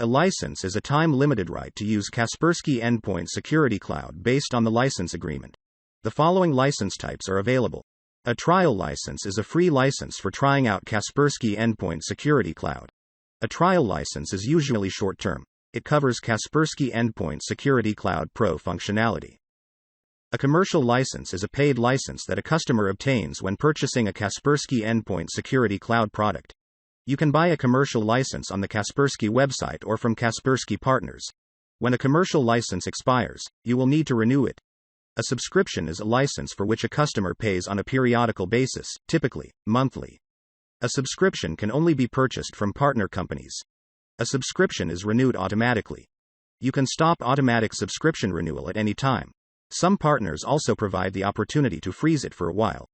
A license is a time-limited right to use Kaspersky Endpoint Security Cloud based on the license agreement. The following license types are available. A trial license is a free license for trying out Kaspersky Endpoint Security Cloud. A trial license is usually short-term. It covers Kaspersky Endpoint Security Cloud Pro functionality. A commercial license is a paid license that a customer obtains when purchasing a Kaspersky Endpoint Security Cloud product. You can buy a commercial license on the Kaspersky website or from Kaspersky partners. When a commercial license expires, you will need to renew it. A subscription is a license for which a customer pays on a periodical basis, typically monthly. A subscription can only be purchased from partner companies. A subscription is renewed automatically. You can stop automatic subscription renewal at any time. Some partners also provide the opportunity to freeze it for a while.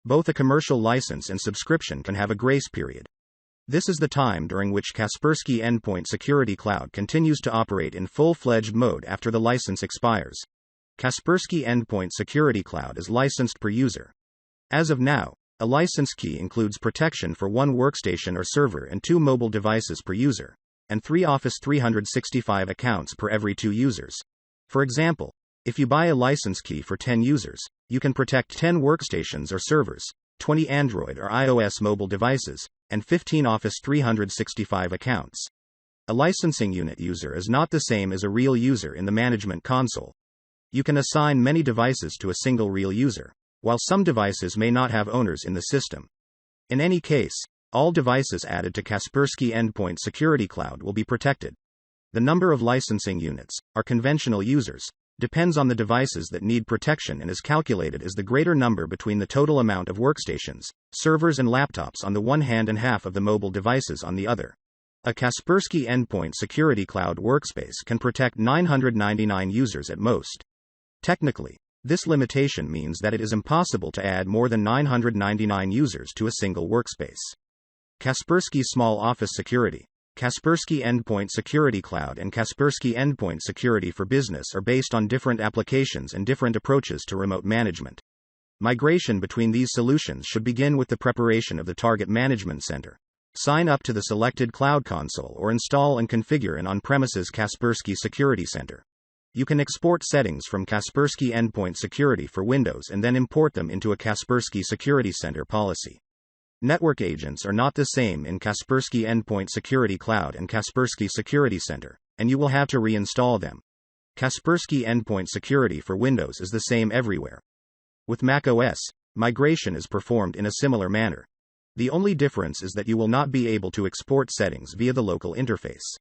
Both a commercial license and subscription can have a grace period. This is the time during which Kaspersky Endpoint Security Cloud continues to operate in full-fledged mode after the license expires. Kaspersky Endpoint Security Cloud is licensed per user. As of now, a license key includes protection for 1 workstation or server and 2 mobile devices per user, and 3 Office 365 accounts per every 2 users. For example, if you buy a license key for 10 users, you can protect 10 workstations or servers, 20 Android or iOS mobile devices, and 15 Office 365 accounts. A licensing unit user is not the same as a real user in the management console. You can assign many devices to a single real user, while some devices may not have owners in the system. In any case, all devices added to Kaspersky Endpoint Security Cloud will be protected. The number of licensing units, or conventional users, depends on the devices that need protection and is calculated as the greater number between the total amount of workstations, servers and laptops on the one hand and half of the mobile devices on the other. A Kaspersky Endpoint Security Cloud workspace can protect 999 users at most. Technically, this limitation means that it is impossible to add more than 999 users to a single workspace. Kaspersky Small Office Security, Kaspersky Endpoint Security Cloud and Kaspersky Endpoint Security for Business are based on different applications and different approaches to remote management. Migration between these solutions should begin with the preparation of the target management center. Sign up to the selected cloud console or install and configure an on-premises Kaspersky Security Center. You can export settings from Kaspersky Endpoint Security for Windows and then import them into a Kaspersky Security Center policy. Network agents are not the same in Kaspersky Endpoint Security Cloud and Kaspersky Security Center, and you will have to reinstall them. Kaspersky Endpoint Security for Windows is the same everywhere. With macOS, migration is performed in a similar manner. The only difference is that you will not be able to export settings via the local interface.